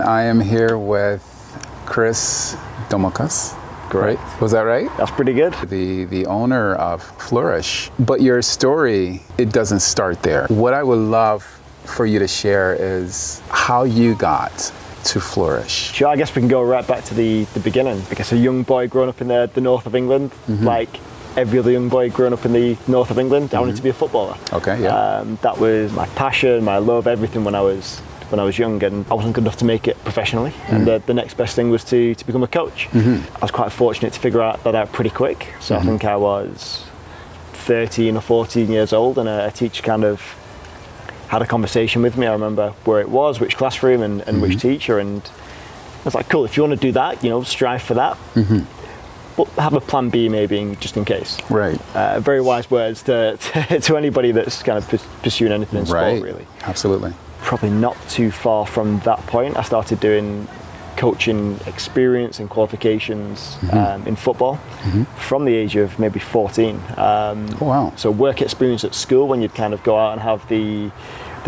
I am here with Kris Domokos. Great. Was that right? That's pretty good. The owner of FLOURISH. But your story, it doesn't start there. What I would love for you to share is how you got to FLOURISH. Sure, I guess we can go right back to the beginning. I guess a young boy growing up in the north of England, like every other young boy growing up in the north of England, I wanted to be a footballer. Okay, yeah. That was my passion, my love, everything when I was young, and I wasn't good enough to make it professionally. And the next best thing was to become a coach. I was quite fortunate to figure that out pretty quick. So I think I was 13 or 14 years old, and a teacher kind of had a conversation with me. I remember where it was, which classroom, and which teacher, and I was like, cool, if you want to do that, strive for that. But have a plan B maybe, just in case. Right. Very wise words to anybody that's kind of pursuing anything in sport, really. Absolutely. Probably not too far from that point, I started doing coaching experience and qualifications in football from the age of maybe 14. Oh, wow. So work experience at school, when you'd kind of go out and have the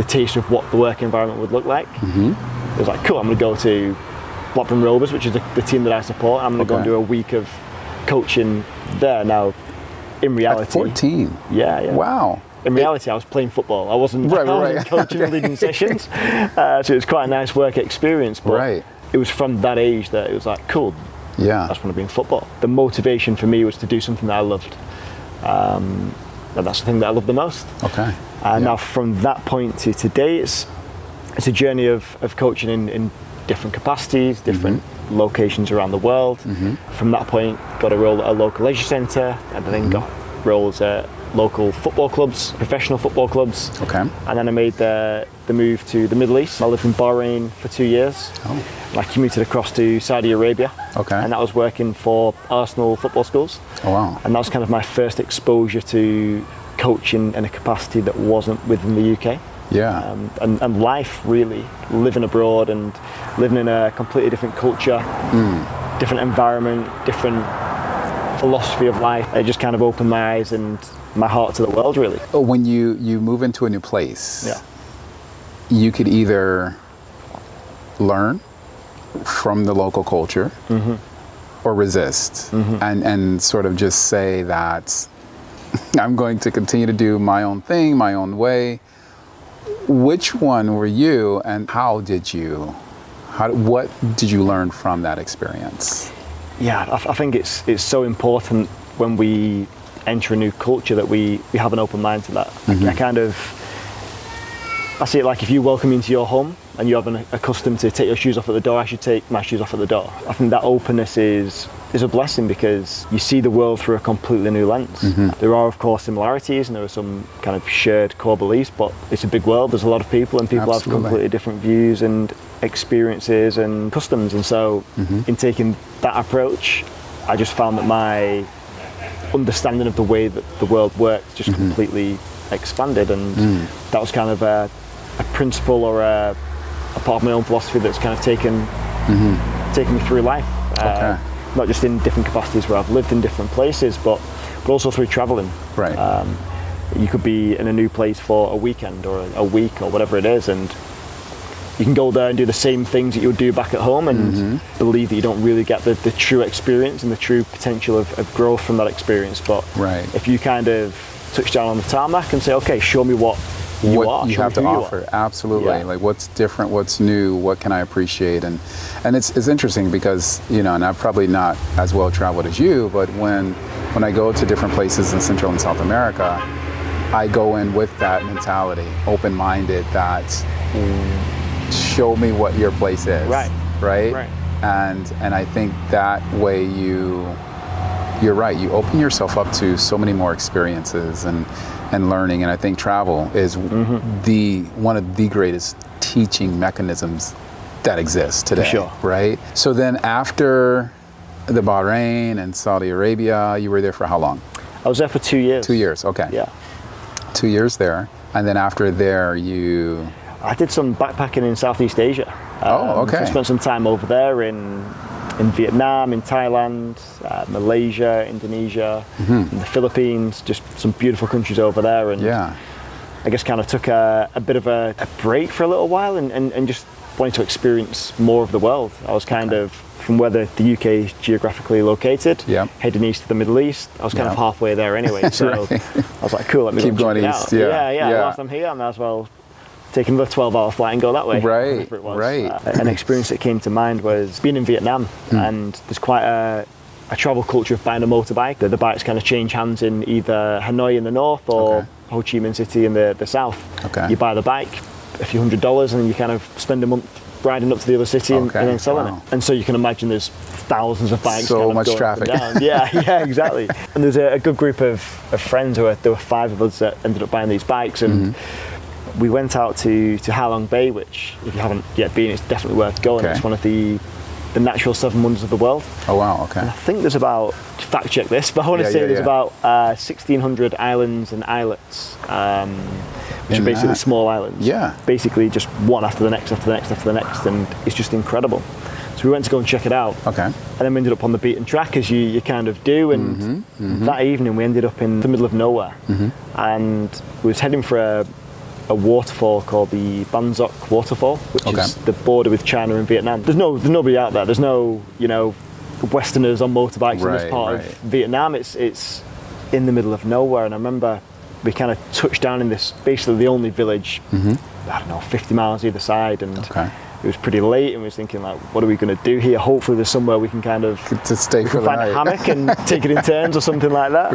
taste of what the work environment would look like. It was like, cool, I'm going to go to Blackburn Rovers, which is the team that I support. I'm going to go and do a week of coaching there. Now, in reality... At 14? Yeah. Wow. In reality, I was playing football. I wasn't coaching or leading sessions. So it was quite a nice work experience. But it was from that age that it was like, cool, I just want to be in football. The motivation for me was to do something that I loved. And that's the thing that I love the most. Okay. Now from that point to today, it's a journey of coaching in different capacities, different locations around the world. From that point, got a role at a local leisure centre, and then got roles at local football clubs, professional football clubs. Okay. And then I made the move to the Middle East. I lived in Bahrain for 2 years. Oh. And I commuted across to Saudi Arabia. Okay. And that was working for Arsenal football schools. Oh, wow. And that was kind of my first exposure to coaching in a capacity that wasn't within the UK. Yeah. And life, really, living abroad and living in a completely different culture, different environment, different philosophy of life. It just kind of opened my eyes and my heart to the world, really. When you move into a new place, you could either learn from the local culture or resist and sort of just say that I'm going to continue to do my own thing, my own way. Which one were you, and what did you learn from that experience? Yeah, I think it's so important when we enter a new culture that we have an open mind to that. I see it like if you welcome me into your home and you have a custom to take your shoes off at the door, I should take my shoes off at the door. I think that openness is a blessing because you see the world through a completely new lens. There are, of course, similarities and there are some kind of shared core beliefs, but it's a big world. There's a lot of people, and people have completely different views and experiences and customs. And so in taking that approach, I just found that my understanding of the way that the world works just completely expanded, and that was kind of a principle or a part of my own philosophy that's kind of taken me through life. Not just in different capacities where I've lived in different places, but also through traveling. Right. You could be in a new place for a weekend or a week or whatever it is, and you can go there and do the same things that you would do back at home and believe that you don't really get the true experience and the true potential of growth from that experience. But if you kind of touch down on the tarmac and say, okay, show me what you have to offer. Absolutely. Like what's different, what's new, what can I appreciate? And it's interesting because, and I've probably not as well traveled as you, but when I go to different places in Central and South America, I go in with that mentality, open-minded, that show me what your place is. Right? And I think that way you're right, you open yourself up to so many more experiences and learning, and I think travel is one of the greatest teaching mechanisms that exists today. For sure. Right? So then after the Bahrain and Saudi Arabia, you were there for how long? I was there for 2 years. 2 years, okay. Yeah. 2 years there, and then after there I did some backpacking in Southeast Asia. So I spent some time over there in Vietnam, in Thailand, Malaysia, Indonesia, and the Philippines, just some beautiful countries over there. And I guess kind of took a bit of a break for a little while and just wanting to experience more of the world. I was kind of, from where the UK is geographically located, heading east to the Middle East. I was kind of halfway there anyway, so I was like, cool, let me keep go going check east. it out. Whilst I'm here, I might as well take another 12-hour flight and go that way. Right, It was. right. An experience that came to mind was being in Vietnam, and there's quite a travel culture of buying a motorbike. The bikes kind of change hands in either Hanoi in the north or Ho Chi Minh City in the south. You buy the bike, a few $100s, and you kind of spend a month riding up to the other city and then selling it. And so you can imagine there's thousands of bikes. So kind of much going traffic. Up and down. Yeah, exactly. And there's a good group of friends there were 5 of us that ended up buying these bikes, and we went out to Ha Long Bay, which if you haven't yet been, it's definitely worth going. It's one of the natural 7 wonders of the world. Oh wow, okay. And I think there's about, fact check this, but I want to say there's about 1,600 islands and islets, which are basically small islands. Basically just one after the next, after the next, after the next, and it's just incredible. So we went to go and check it out. And then we ended up on the beaten track, as you kind of do, and that evening we ended up in the middle of nowhere, and we was heading for a waterfall called the Ban Doc waterfall, which is the border with China and Vietnam. There's nobody out there. There's no, Westerners on motorbikes in this part of Vietnam. It's in the middle of nowhere, and I remember we kind of touched down in this, basically the only village, I don't know, 50 miles either side, and it was pretty late, and we was thinking, like, what are we going to do here? Hopefully there's somewhere we can kind of to stay for the night. Find a hammock and take it in turns or something like that.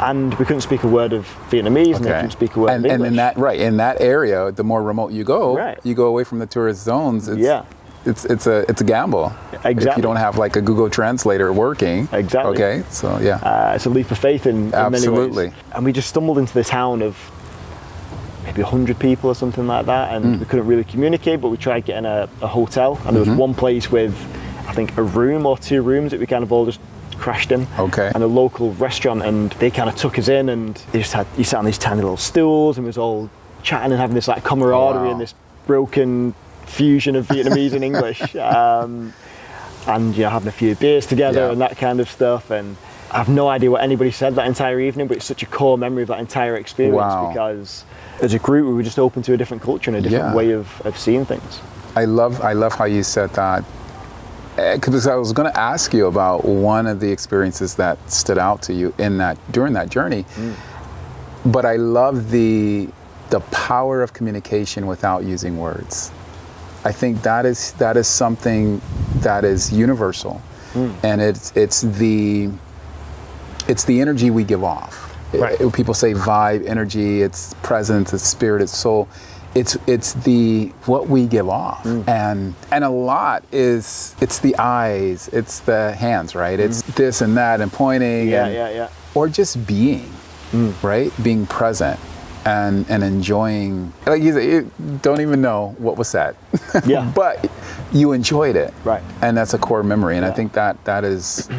And we couldn't speak a word of Vietnamese, and they couldn't speek a word of English. And in that area, the more remote you go, you go away from the tourist zones. It's a gamble. If you don't have like a Google Translator working. So it's a leap of faith in many ways. And we just stumbled into the town of maybe 100 people or something like that, and we couldn't really communicate, but we tried getting a hotel, and there was one place with, I think, a room or 2 rooms that we kind of all just crashed in, and a local restaurant, and they kind of took us in, and you sat on these tiny little stools, and we was all chatting and having this like camaraderie and this broken fusion of Vietnamese and English, and having a few beers together and that kind of stuff. And I have no idea what anybody said that entire evening, but it's such a core memory of that entire experience, because as a group we were just open to a different culture and a different way of seeing things. I love how you said that, because I was going to ask you about one of the experiences that stood out to you during that journey. But I love the power of communication without using words. I think that is something that is universal, and it's the energy we give off. People say vibe, energy, it's presence, it's spirit, it's soul. It's what we give off, and a lot is, it's the eyes, it's the hands, right? It's this and that and pointing, or just being, right? Being present. And enjoying, like you said, you don't even know what was said, but you enjoyed it, and that's a core memory, and I think that is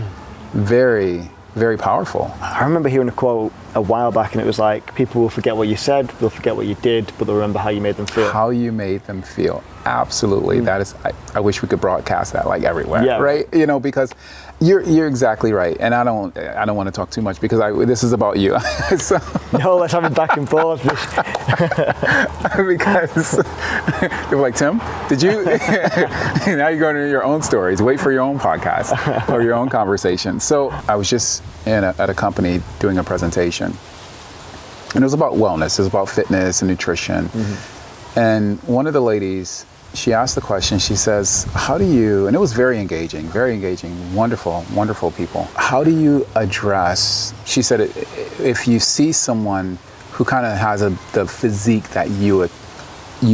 very, very powerful. I remember hearing a quote a while back, and it was like, people will forget what you said, they'll forget what you did, but they'll remember how you made them feel. How you made them feel, absolutely. That is, I wish we could broadcast that like everywhere, right? Because you're exactly right, and I don't want to talk too much because this is about you. So, no, let's have it back and forth. Because you're like, Tim, did you? Now you're going to your own stories. Wait for your own podcast or your own conversation. So I was just at a company doing a presentation, and it was about wellness. It was about fitness and nutrition. And one of the ladies, she asked the question, she says, how do you, and it was very engaging, wonderful, wonderful people. How do you address, she said, if you see someone who kind of has the physique that you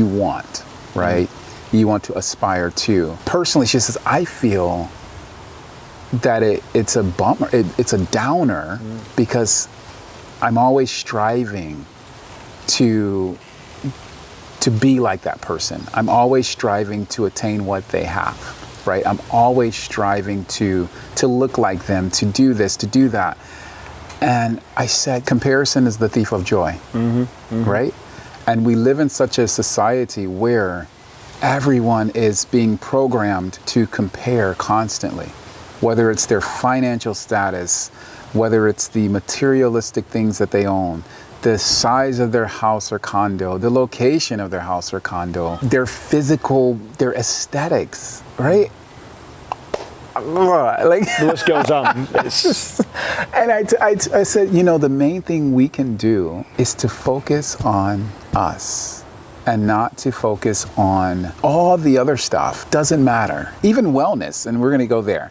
want, right? You want to aspire to. Personally, she says, I feel that it's a bummer, it's a downer, because I'm always striving to be like that person. I'm always striving to attain what they have, right? I'm always striving to look like them, to do this, to do that. And I said, comparison is the thief of joy, right? And we live in such a society where everyone is being programmed to compare constantly, whether it's their financial status, whether it's the materialistic things that they own, the size of their house or condo, the location of their house or condo, their physical, their aesthetics, right? Like The list goes on. It's, and I said, you know, the main thing we can do is to focus on us and not to focus on all the other stuff. Doesn't matter. Even wellness, and we're going to go there.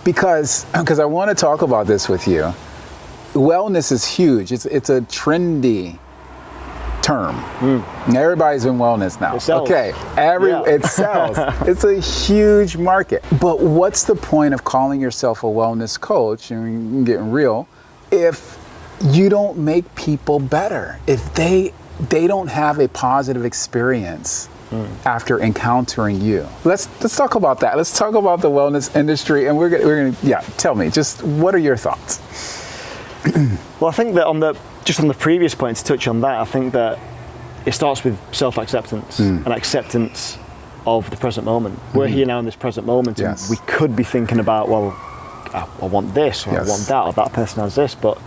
Because I want to talk about this with you. Wellness is huge. It's a trendy term. Everybody's in wellness now. It sells. Okay, it sells. It's a huge market. But what's the point of calling yourself a wellness coach, and we're getting real, if you don't make people better? If they don't have a positive experience after encountering you. Let's talk about that. Let's talk about the wellness industry, and we're gonna tell me, just what are your thoughts? well, I think that on the previous point, to touch on that, I think that it starts with self-acceptance and acceptance of the present moment. We're here now in this present moment, and we could be thinking about, well, I want this, or I want that, or that person has this, but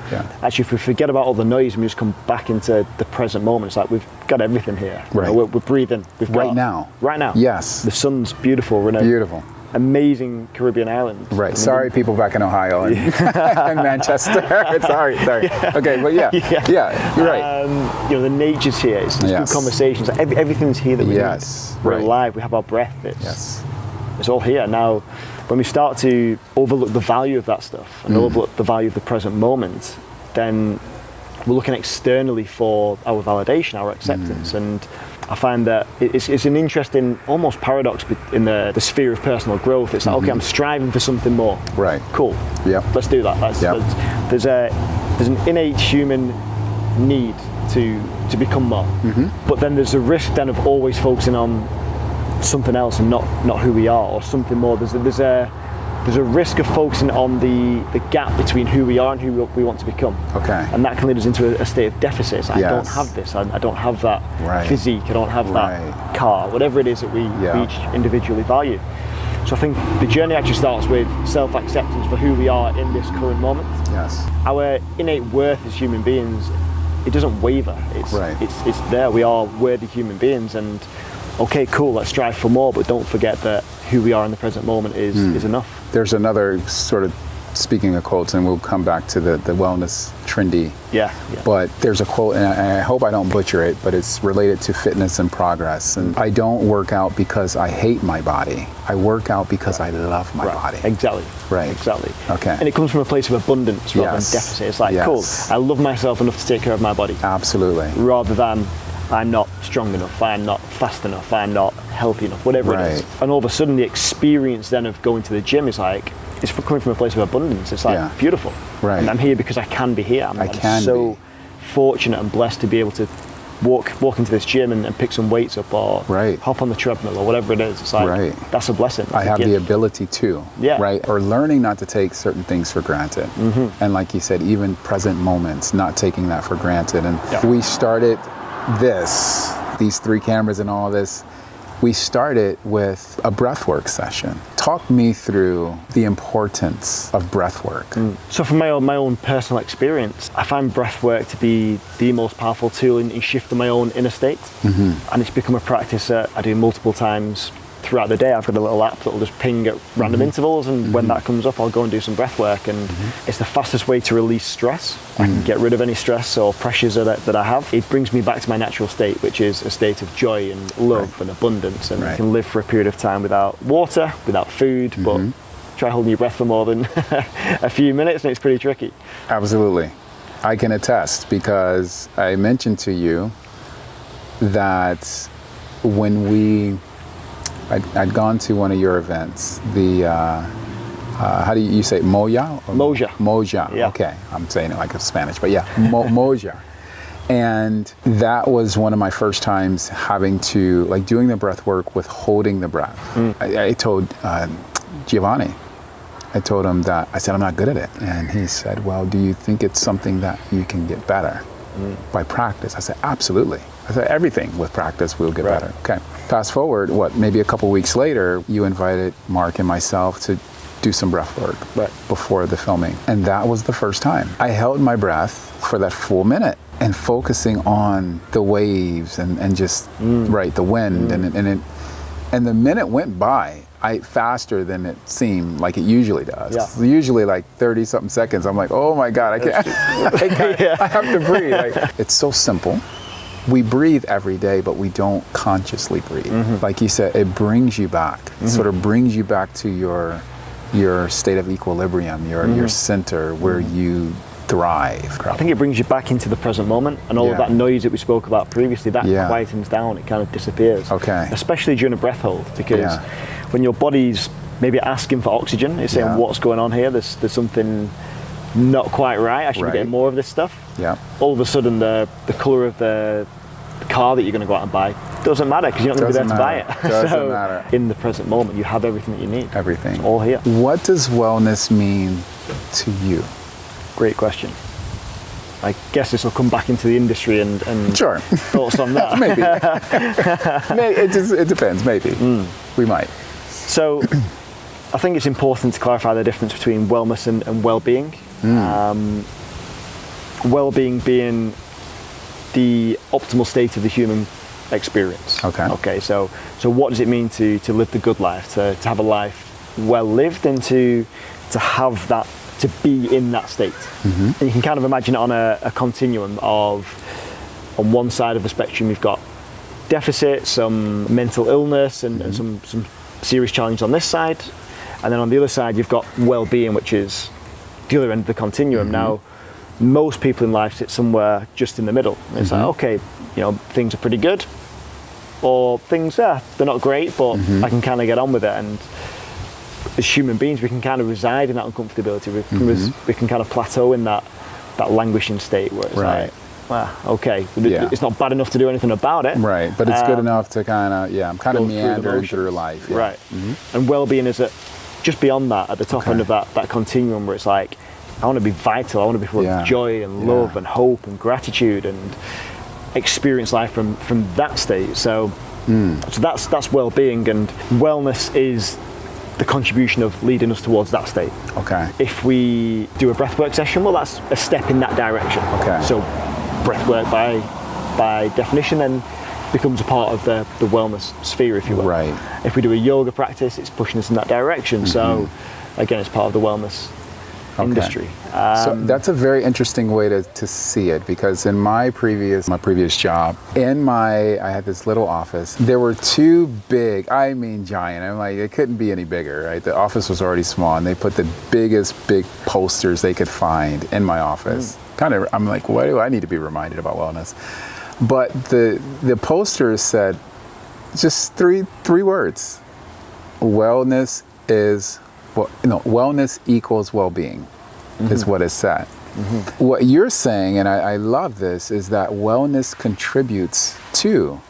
actually if we forget about all the noise and we just come back into the present moment, it's like we've got everything here. Right. You know, we're breathing. Right now. Yes. The sun's beautiful. We're in a amazing Caribbean island. Right. Sorry, people back in Ohio and, and Manchester. Sorry. Okay, but you're right. You know, the nature's here. It's good conversations. Everything's here that we need. We're alive. We have our breath. It's all here. Now, when we start to overlook the value of that stuff and overlook the value of the present moment, then we're looking externally for our validation, our acceptance. And I find that it's an interesting, almost paradox in the sphere of personal growth. It's like, okay, I'm striving for something more. Right. Cool. Yeah. Let's do that. There's an innate human need to become more. But then there's a risk then of always focusing on something else and not who we are, or something more. There's a risk of focusing on the gap between who we are and who we want to become. Okay. And that can lead us into a state of deficit. It's like, I don't have this. I don't have that physique. I don't have that car. Whatever it is that we each individually value. So I think the journey actually starts with self-acceptance for who we are in this current moment. Yes. Our innate worth as human beings, it doesn't waver. It's there. We are worthy human beings, and okay, cool, let's strive for more, but don't forget that who we are in the present moment is enough. There's another sort of, speaking of quotes, and we'll come back to the wellness trendy. But there's a quote, and I hope I don't butcher it, but it's related to fitness and progress. And I don't work out because I hate my body. I work out because I love my body. Exactly. Right. Exactly. Okay. And it comes from a place of abundance rather than deficit. It's like, cool, I love myself enough to take care of my body. Absolutely. Rather than, I'm not strong enough, I'm not fast enough, I'm not healthy enough, whatever it is. And all of a sudden the experience then of going to the gym is like, it's coming from a place of abundance. It's like beautiful. Right. And I'm here because I can be here. I'm so fortunate and blessed to be able to walk into this gym and pick some weights up, or hop on the treadmill, or whatever it is. It's like, that's a blessing. That's I have the ability to, right? Or learning not to take certain things for granted. And like you said, even present moments, not taking that for granted. And we started these 3 cameras and all this, we started with a breathwork session. Talk me through the importance of breathwork. So from my own personal experience, I find breathwork to be the most powerful tool in shifting my own inner state. And it's become a practice that I do multiple times throughout the day. I've got a little app that will just ping at random intervals, and when that comes up, I'll go and do some breath work. And it's the fastest way to release stress. I can get rid of any stress or pressures that I have. It brings me back to my natural state, which is a state of joy and love and abundance. And you can live for a period of time without water, without food, but try holding your breath for more than a few minutes, and it's pretty tricky. Absolutely. I can attest, because I mentioned to you that when I'd gone to one of your events, the how do you say it? Moja? Moja. Yeah. Okay, I'm saying it like it's Spanish, but Moja. And that was one of my first times having to, like, doing the breath work with holding the breath. I told Giovanni, I told him that, I said, I'm not good at it. And he said, well, do you think it's something that you can get better by practice? I said, absolutely. I said, everything with practice will get better. Okay. Fast forward, maybe a couple weeks later, you invited Mark and myself to do some breath work before the filming. And that was the first time. I held my breath for that full minute. and focusing on the waves and just right, the wind and the minute went by faster than it seemed like it usually does. Yeah. So usually like 30 something seconds, I'm like, oh my God, I can't, I have to breathe. Like, it's so simple. We breathe every day, but we don't consciously breathe. Like you said, it brings you back. It sort of brings you back to your state of equilibrium, your center where you thrive. I think it brings you back into the present moment, and all of that noise that we spoke about previously, that quietens down, it kind of disappears. Okay. Especially during a breath hold, because when your body's maybe asking for oxygen, it's saying, what's going on here? There's something not quite right. I should be getting more of this stuff. Yeah. All of a sudden, the colour of the car that you're going to go out and buy doesn't matter, because you're not going to be there to buy it. Doesn't matter. In the present moment, you have everything that you need. Everything. It's all here. What does wellness mean to you? Great question. I guess this will come back into the industry and Sure. thoughts on that. Maybe. It depends, maybe. We might. So I think it's important to clarify the difference between wellness and well-being. Well-being being the optimal state of the human experience. Okay. So what does it mean to live the good life, to have a life well lived, and to have that, to be in that state? And you can kind of imagine it on a continuum of, on one side of the spectrum you've got deficit, some mental illness and some serious challenge on this side, and then on the other side you've got well-being, which is the other end of the continuum. Now, most people in life sit somewhere just in the middle. It's like, okay, things are pretty good, or things, they're not great, but I can kind of get on with it. And as human beings, we can kind of reside in that uncomfortability. We can kind of plateau in that languishing state where it's like, well, okay, it's not bad enough to do anything about it. Right, but it's good enough to kind of, I'm kind of meandering through life. Yeah. Right. And well-being is just beyond that, at the top end of that continuum, where it's like, I want to be vital, I want to be full of joy and love and hope and gratitude, and experience life from that state. So that's well-being, and wellness is the contribution of leading us towards that state. Okay. If we do a breathwork session, well, that's a step in that direction. Okay. So breathwork by definition then becomes a part of the wellness sphere, if you will. Right. If we do a yoga practice, it's pushing us in that direction. So again, it's part of the wellness industry. So that's a very interesting way to see it, because in my previous job, I had this little office. There were two big, giant, I'm like, it couldn't be any bigger, right? The office was already small, and they put the biggest big posters they could find in my office. I'm like, why do I need to be reminded about wellness? But the posters said just three words. Wellness is, wellness equals well-being, is what it said. What you're saying, and I love this, is that wellness contributes to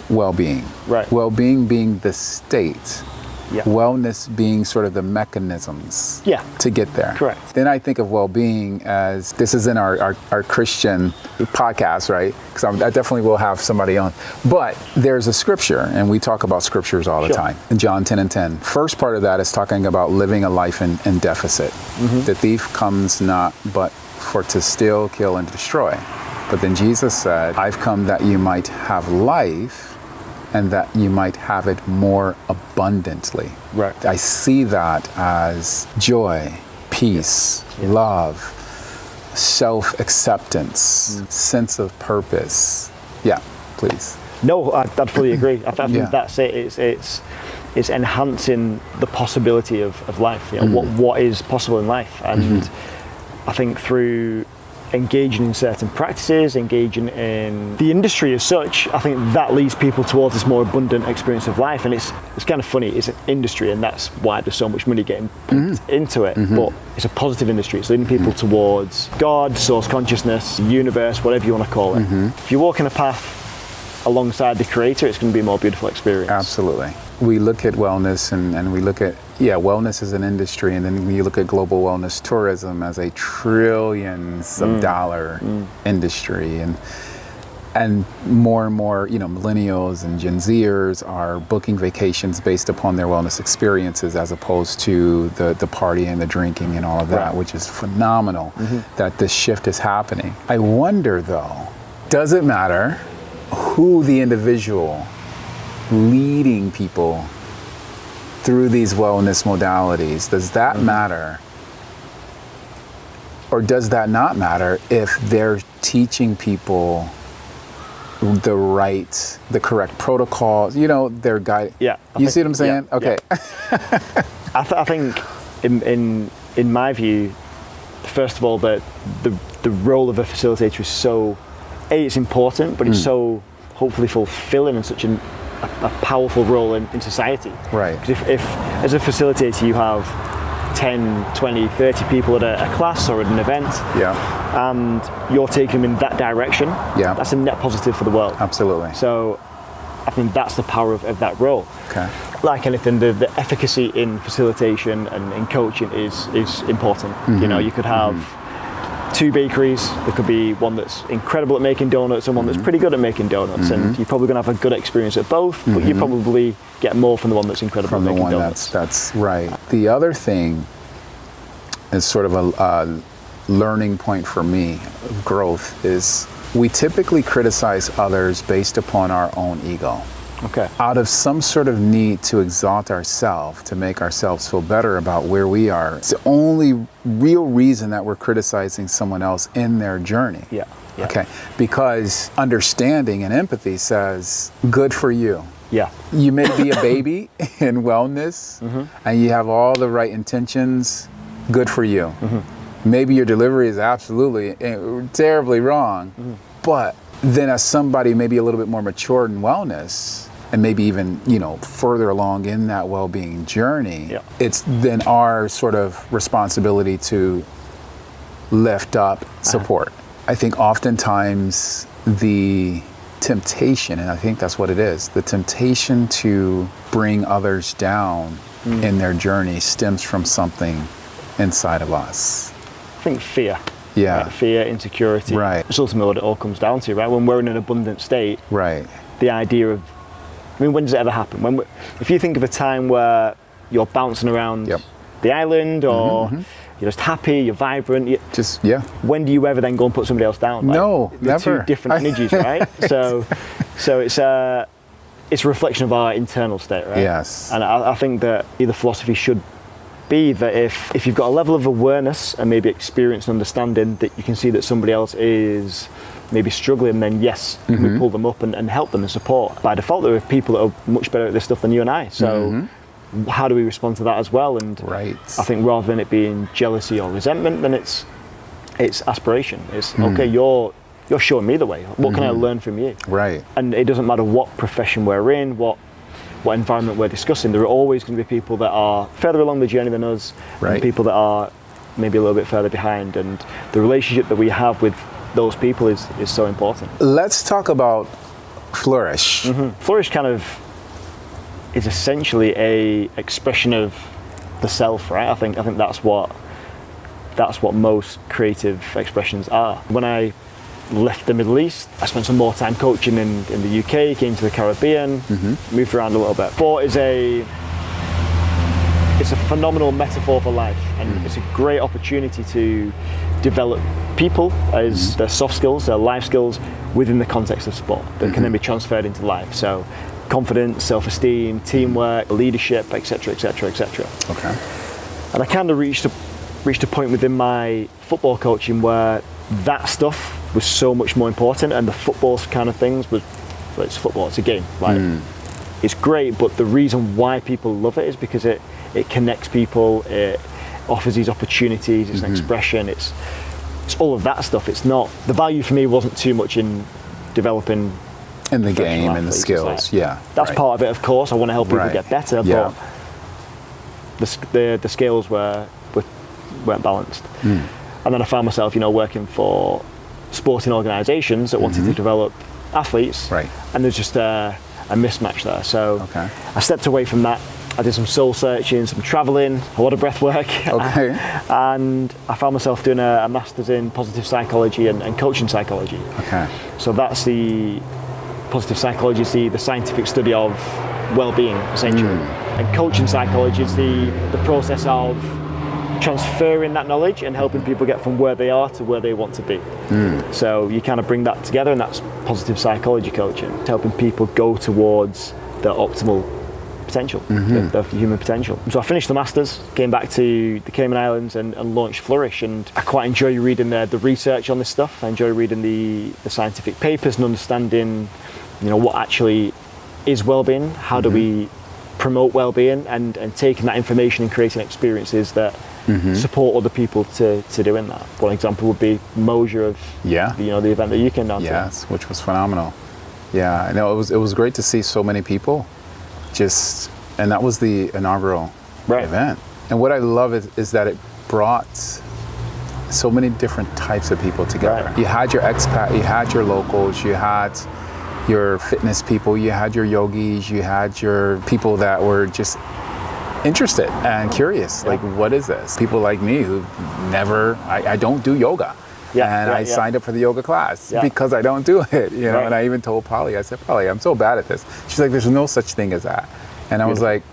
well-being. Right. Well-being being the state. Yeah. Wellness being sort of the mechanisms to get there. Correct. Then I think of well-being as, this is in our Christian podcast, right? Because I definitely will have somebody on. But there's a scripture, and we talk about scriptures all the time. In John 10:10, first part of that is talking about living a life in deficit. The thief comes not but for to steal, kill, and destroy. But then Jesus said, I've come that you might have life, and that you might have it more abundantly. Right. I see that as joy, peace, love, self-acceptance, sense of purpose. Yeah, please. No, I'd fully agree. I think that's it. It's enhancing the possibility of life. What is possible in life, and I think through engaging in certain practices, engaging in the industry as such, I think that leads people towards this more abundant experience of life. And it's kind of funny, it's an industry, and that's why there's so much money getting pumped into it, but it's a positive industry. It's leading people towards God, source consciousness, universe, whatever you want to call it. If you're walking a path alongside the creator, it's going to be a more beautiful experience. Absolutely. We look at wellness and we look at, wellness as an industry, and then we look at global wellness tourism as a trillions of dollar industry. And And more, millennials and Gen Zers are booking vacations based upon their wellness experiences as opposed to the partying, the drinking and all of that, which is phenomenal that this shift is happening. I wonder though, does it matter who the individual leading people through these wellness modalities? Does that matter? Or does that not matter if they're teaching people the correct protocols, their guide? Yeah. You see what I'm saying? Yeah, okay. Yeah. I think in my view, first of all, the role of a facilitator is so, it's important, but it's so hopefully fulfilling and such a powerful role in society. Right. Because if as a facilitator you have 10, 20, 30 people at a class or at an event, and you're taking them in that direction, that's a net positive for the world. Absolutely. So I think that's the power of that role. Okay. Like anything, the efficacy in facilitation and in coaching is important. You could have two bakeries. There could be one that's incredible at making donuts and one that's pretty good at making donuts, and you're probably going to have a good experience at both, but you probably get more from the one that's incredible at making donuts. That's right. The other thing is sort of a learning point for me, growth, is we typically criticize others based upon our own ego. Okay. Out of some sort of need to exalt ourselves, to make ourselves feel better about where we are. It's the only real reason that we're criticizing someone else in their journey. Yeah. Okay. Because understanding and empathy says, good for you. Yeah. You may be a baby in wellness and you have all the right intentions. Good for you. Maybe your delivery is absolutely terribly wrong, but then as somebody maybe a little bit more mature in wellness and maybe even, further along in that well-being journey, it's then our sort of responsibility to lift up, support. I think oftentimes the temptation, and I think that's what it is, the temptation to bring others down in their journey stems from something inside of us. I think fear. Yeah. Right? Fear, insecurity. Right. It's ultimately what it all comes down to, right? When we're in an abundant state, right. The idea of, when does it ever happen? If you think of a time where you're bouncing around the island or you're just happy, you're vibrant. When do you ever then go and put somebody else down? No, they're never. Two different energies, right? So it's a reflection of our internal state, right? Yes. And I think that the philosophy should be that if you've got a level of awareness and maybe experience and understanding that you can see that somebody else is maybe struggling, then yes, can we pull them up and help them and support. By default, there are people that are much better at this stuff than you and I. So how do we respond to that as well? And I think rather than it being jealousy or resentment, then it's aspiration. It's okay, you're showing me the way. What can I learn from you? Right. And it doesn't matter what profession we're in, what environment we're discussing, there are always going to be people that are further along the journey than us, and people that are maybe a little bit further behind, and the relationship that we have with those people is so important. Let's talk about Flourish. Flourish kind of is essentially a expression of the self, right? I think that's what most creative expressions are. When I left the Middle East, I spent some more time coaching in the UK, came to the Caribbean, moved around a little bit. Sport is a phenomenal metaphor for life, and it's a great opportunity to develop people as their soft skills, their life skills within the context of sport that can then be transferred into life. So confidence, self-esteem, teamwork, leadership, etc., etc., etc. Okay. And I kind of reached a point within my football coaching where that stuff was so much more important, and the football kind of things it's football, it's a game. Like it's great, but the reason why people love it is because it connects people, it offers these opportunities, it's an expression, it's all of that stuff. It's not, the value for me wasn't too much in developing in the game and the skills. That's part of it, of course. I want to help people get better, but the scales weren't balanced. And then I found myself, working for sporting organisations that wanted to develop athletes, and there's just a mismatch there. So I stepped away from that I did some soul searching, some traveling, a lot of breath work. Okay. And I found myself doing a master's in positive psychology and coaching psychology. Okay. So that's the positive psychology is the scientific study of well-being, essentially. And coaching psychology is the process of transferring that knowledge and helping people get from where they are to where they want to be. So you kind of bring that together, and that's positive psychology coaching. It's helping people go towards their optimal potential, their human potential. So I finished the Masters, came back to the Cayman Islands and launched Flourish, and I quite enjoy reading the research on this stuff. I enjoy reading the scientific papers and understanding, what actually is well-being, how do we promote well-being, and taking that information and creating experiences that support other people to doing that. One example would be Mosier of the event that you came down to. Yes, which was phenomenal. Yeah, I know it was great to see so many people. And that was the inaugural event. And what I love is that it brought so many different types of people together. You had your expat, you had your locals, you had your fitness people, you had your yogis, you had your people that were just interested and curious, like, what is this? People like me who I don't do yoga. I signed up for the yoga class because I don't do it, and I even told Polly, I said, Polly, I'm so bad at this. She's like, there's no such thing as that. And I was like,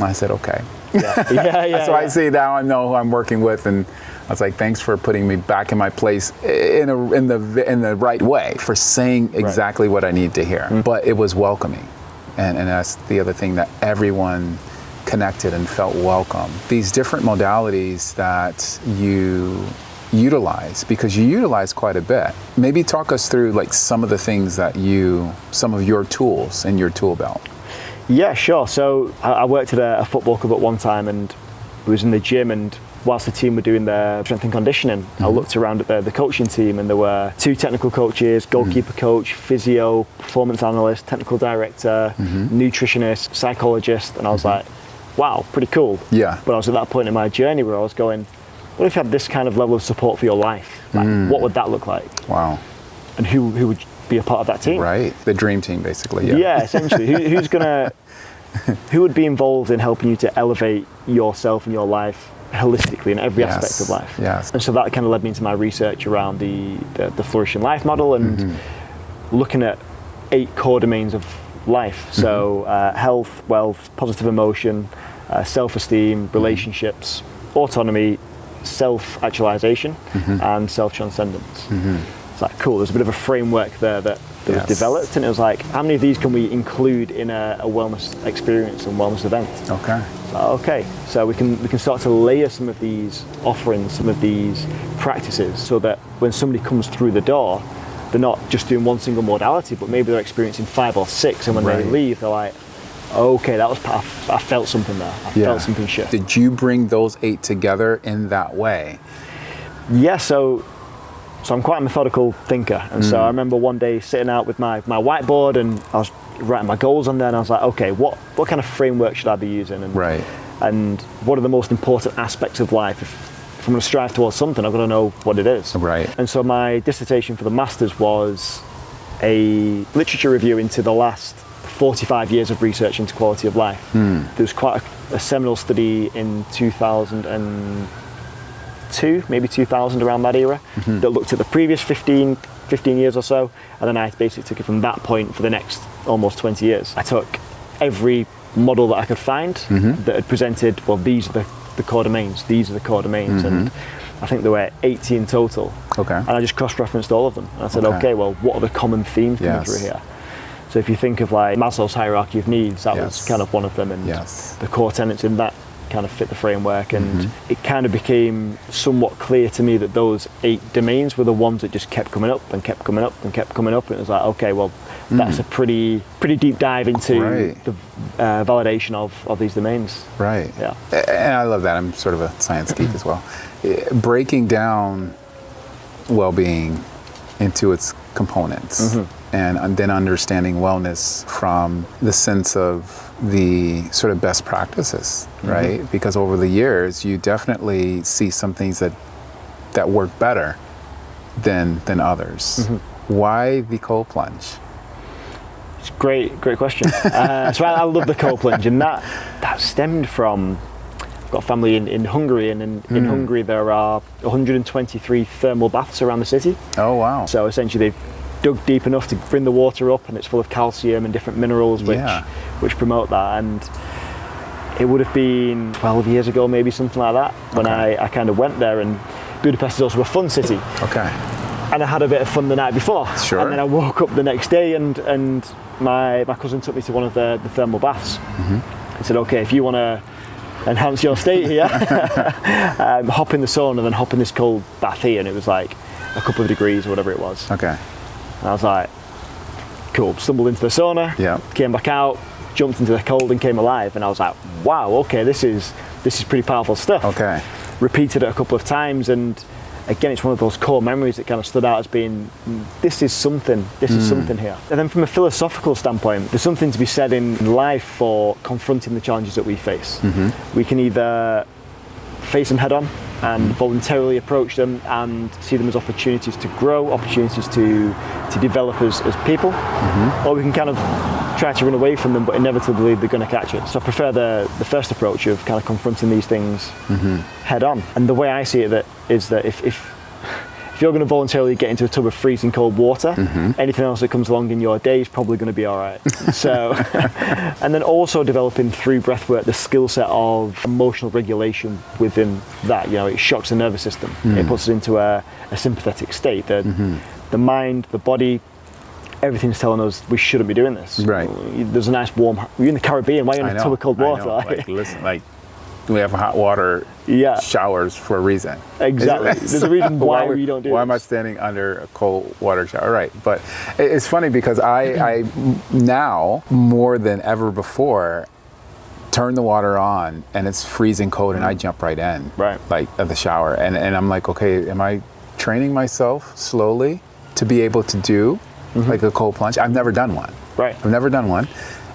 I said, okay. So I see now I know who I'm working with, and I was like, thanks for putting me back in my place in the right way, for saying exactly what I need to hear. But it was welcoming. And that's the other thing, that everyone connected and felt welcome. These different modalities that you utilize, because you utilize quite a bit. Maybe talk us through like some of the things that some of your tools in your tool belt. Yeah, sure. So I worked at a football club at one time, and we was in the gym, and whilst the team were doing their strength and conditioning, I looked around at the coaching team, and there were 2 technical coaches, goalkeeper coach, physio, performance analyst, technical director, nutritionist, psychologist, and I was like, wow, pretty cool. Yeah. But I was at that point in my journey where I was going, what if you had this kind of level of support for your life? Like, what would that look like? Wow. And who would be a part of that team? Right. The dream team, basically. Yeah, essentially. Who would be involved in helping you to elevate yourself and your life holistically in every aspect of life? Yes. And so that kind of led me into my research around the Flourishing Life model, and looking at 8 core domains of life. So health, wealth, positive emotion, self-esteem, relationships, autonomy, self-actualization, and self-transcendence. It's like, cool, there's a bit of a framework there that was developed, and it was like, how many of these can we include in a wellness experience and wellness event? Okay. So we can start to layer some of these offerings, some of these practices, so that when somebody comes through the door, they're not just doing one single modality, but maybe they're experiencing 5 or 6, and when they leave, they're like, okay, that was I felt something there. I felt something shift. Did you bring those 8 together in that way? Yeah, so I'm quite a methodical thinker, and so I remember one day sitting out with my whiteboard, and I was writing my goals on there, and I was like, okay, what kind of framework should I be using? And what are the most important aspects of life? If I'm going to strive towards something, I've got to know what it is. And so my dissertation for the Masters was a literature review into the last 45 years of research into quality of life. There was quite a seminal study in 2002, maybe 2000, around that era, that looked at the previous 15 years or so, and then I basically took it from that point for the next almost 20 years. I took every model that I could find that had presented, well, these are the core domains, and I think there were 80 in total. And I just cross-referenced all of them, and I said, okay, well, what are the common themes coming through here? So if you think of like Maslow's hierarchy of needs, that was kind of one of them, and the core tenets in that kind of fit the framework, and it kind of became somewhat clear to me that those 8 domains were the ones that just kept coming up and kept coming up and kept coming up, and it was like, okay, well, that's a pretty deep dive into the validation of these domains. Yeah. And I love that. I'm sort of a science geek as well. Breaking down well-being into its components, and then understanding wellness from the sense of the sort of best practices, right? Because over the years, you definitely see some things that work better than others. Why the cold plunge? It's a great question. So I love the cold plunge, and that stemmed from, I've got a family in Hungary, and in Hungary there are 123 thermal baths around the city. Oh, wow. So essentially they've dug deep enough to bring the water up, and it's full of calcium and different minerals which promote that. And it would have been 12 years ago, maybe something like that, when I kind of went there. And Budapest is also a fun city. Okay. And I had a bit of fun the night before. Sure. And then I woke up the next day, and my cousin took me to one of the thermal baths. He said, okay, if you want to enhance your state here, hop in the sauna and then hop in this cold bath here. And it was like a couple of degrees or whatever it was. Okay. And I was like, cool. Stumbled into the sauna, came back out, jumped into the cold and came alive. And I was like, wow, okay, this is pretty powerful stuff. Okay. Repeated it a couple of times, and again, it's one of those core memories that kind of stood out as being, this is something here. And then from a philosophical standpoint, there's something to be said in life for confronting the challenges that we face. We can either face them head on and voluntarily approach them and see them as opportunities to grow, opportunities to develop as people, or we can kind of try to run away from them, but inevitably they're going to catch us. So I prefer the first approach of kind of confronting these things head on. And the way I see it is that if you're going to voluntarily get into a tub of freezing cold water, anything else that comes along in your day is probably going to be all right. So, and then also developing through breathwork the skill set of emotional regulation within that. You know, it shocks the nervous system. It puts us into a sympathetic state. The mind, the body, everything's telling us we shouldn't be doing this. Right. There's a nice warm. You're in the Caribbean. Why are you in a tub of cold water? Like, listen, like we have hot water showers for a reason. Exactly. There's a reason why we don't do it. Why am I standing under a cold water shower? Right. But it's funny because I now more than ever before turn the water on and it's freezing cold and I jump right in. Right. Like at the shower and I'm like, okay, am I training myself slowly to be able to do like a cold plunge? I've never done one. Right. I've never done one.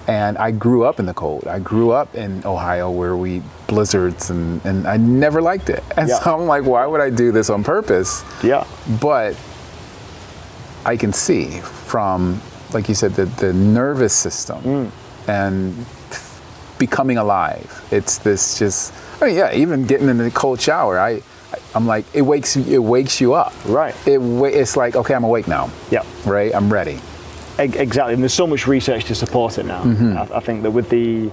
And I grew up in the cold. I grew up in Ohio where we blizzards and I never liked it. And so I'm like, why would I do this on purpose? Yeah. But I can see from, like you said, the nervous system and becoming alive. It's this just, I mean, yeah, even getting in the cold shower, I'm like, it wakes you up. Right. It's like, okay, I'm awake now. Yeah. Right. I'm ready. Exactly, and there's so much research to support it now. I think that with the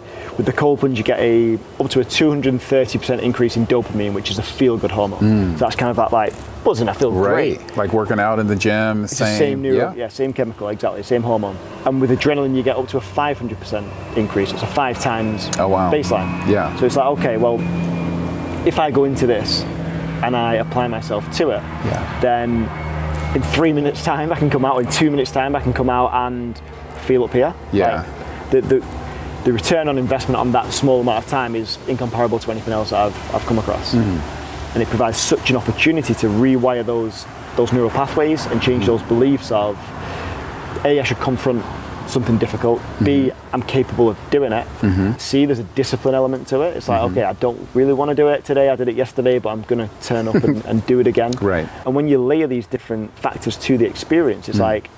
cold plunge, you get up to a 230% increase in dopamine, which is a feel-good hormone. So that's kind of that like buzzing. I feel great. Like working out in the gym. It's the same chemical, exactly, same hormone. And with adrenaline, you get up to a 500% increase. It's a 5 times baseline. Yeah. So it's like, okay, well, if I go into this and I apply myself to it, then in 3 minutes time I can come out, in 2 minutes time I can come out and feel up here. Yeah. Like the return on investment on that small amount of time is incomparable to anything else that I've come across. And it provides such an opportunity to rewire those neural pathways and change those beliefs of A, I should confront something difficult, B, I'm capable of doing it, C, there's a discipline element to it. It's like, okay, I don't really want to do it today, I did it yesterday, but I'm going to turn up and do it again. Right. And when you layer these different factors to the experience, it's like,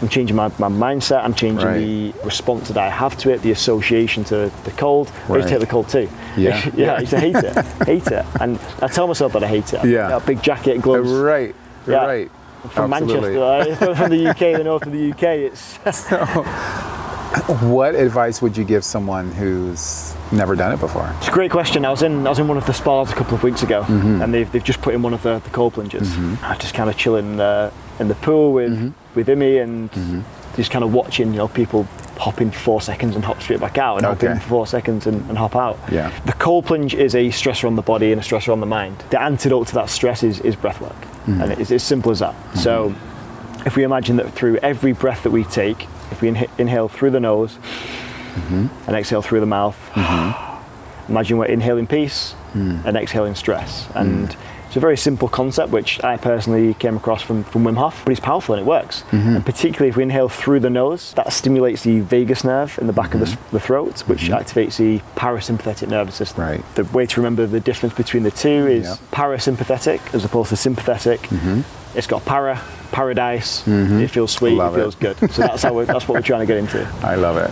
I'm changing my mindset, I'm changing the response that I have to it, the association to the cold. I used to hate the cold too. Yeah. I used to hate it. And I tell myself that I hate it. Yeah. Big jacket, gloves. Right. Right. From Absolutely. Manchester, from the UK, the north of the UK. It's. What advice would you give someone who's never done it before? It's a great question. I was in one of the spas a couple of weeks ago, and they've just put in one of the cold plunges. I was just kind of chilling in the pool with Imi and just kind of watching, people hop in for 4 seconds and hop straight back out, and hop in for 4 seconds and hop out. Yeah. The cold plunge is a stressor on the body and a stressor on the mind. The antidote to that stress is breath work. And it's as simple as that. So if we imagine that through every breath that we take, if we inhale through the nose and exhale through the mouth, imagine we're inhaling peace and exhaling stress. And it's a very simple concept, which I personally came across from Wim Hof, but it's powerful and it works. And particularly if we inhale through the nose, that stimulates the vagus nerve in the back of the throat, which activates the parasympathetic nervous system. Right. The way to remember the difference between the two is parasympathetic as opposed to sympathetic It's got paradise. It feels sweet. Love it feels good. So that's what we're trying to get into. I love it.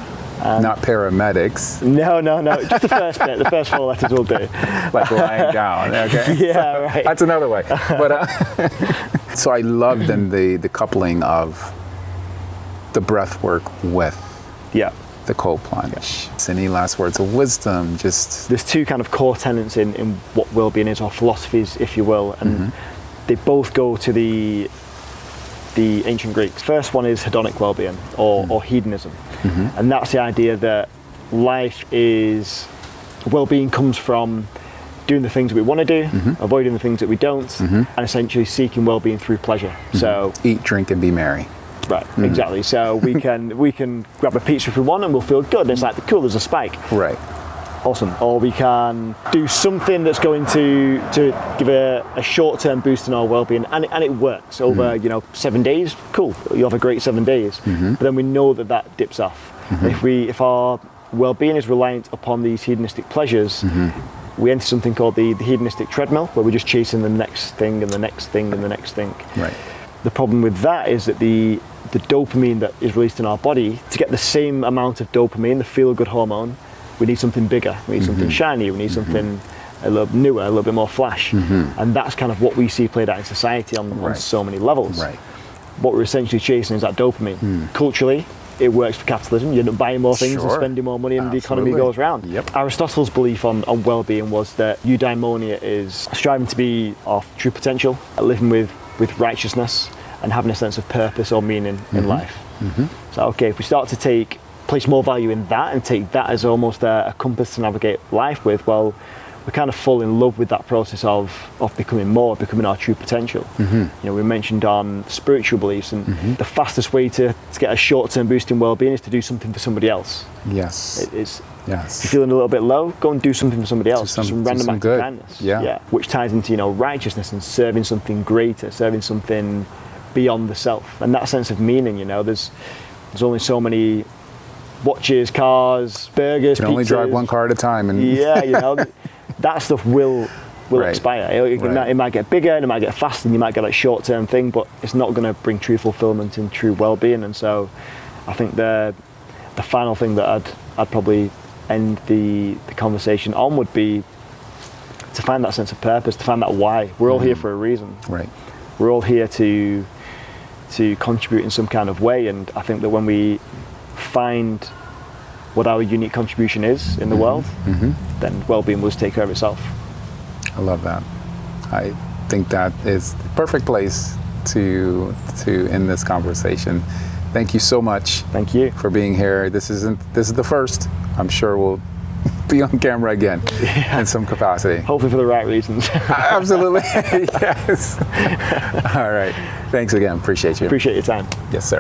Not paramedics. No. Just the first bit. The first 4 letters will do. Like lying down. Okay. Yeah, right. That's another way. But so I love then the coupling of the breath work with the cold plunge. Any last words of wisdom? Just there's 2 kind of core tenets in what well-being is, or philosophies, if you will, and they both go to the ancient Greeks. First one is hedonic well-being, or hedonism, and that's the idea that life is well-being comes from doing the things that we want to do, avoiding the things that we don't, and essentially seeking well-being through pleasure. So eat, drink, and be merry. Right, exactly. So we can grab a pizza if we want and we'll feel good. And it's like, cool, there's a spike. Right. Awesome. Or we can do something that's going to give a short-term boost in our well-being, and it works over 7 days. Cool, you have a great 7 days. But then we know that dips off. If our well-being is reliant upon these hedonistic pleasures, we enter something called the hedonistic treadmill, where we're just chasing the next thing and the next thing and the next thing. Right. The problem with that is that the dopamine that is released in our body, to get the same amount of dopamine, the feel-good hormone, we need something bigger, we need something shiny, we need something a little newer, a little bit more flash. And that's kind of what we see played out in society on so many levels. Right. What we're essentially chasing is that dopamine. Culturally, it works for capitalism. You end up buying more things and spending more money, and the economy goes round. Yep. Aristotle's belief on well-being was that eudaimonia is striving to be our true potential, living with righteousness, and having a sense of purpose or meaning in life. So, okay, if we start to place more value in that and take that as almost a compass to navigate life with, well, we kind of fall in love with that process of becoming our true potential. We mentioned on spiritual beliefs, and the fastest way to get a short-term boost in well-being is to do something for somebody else. Yes. If Yes. you're feeling a little bit low, go and do something for somebody else. Some random act good. of kindness. Yeah. Which ties into righteousness and serving something greater, serving something beyond the self, and that sense of meaning. There's only so many watches, cars, burgers. You can only drive one car at a time, and that stuff will expire. It might get bigger and it might get faster, and you might get that short-term thing, but it's not going to bring true fulfillment and true well-being. And so I think the final thing that I'd probably end the conversation on would be to find that sense of purpose, to find that why. We're all here for a reason. Right. We're all here to contribute in some kind of way, and I think that when we find what our unique contribution is in the world, then well-being will just take care of itself. I love that. I think that is the perfect place to end this conversation. Thank you so much. Thank you for being here. This is the first. I'm sure we'll be on camera again in some capacity. Hopefully for the right reasons. Absolutely. Yes. All right. Thanks again. Appreciate you. Appreciate your time. Yes, sir.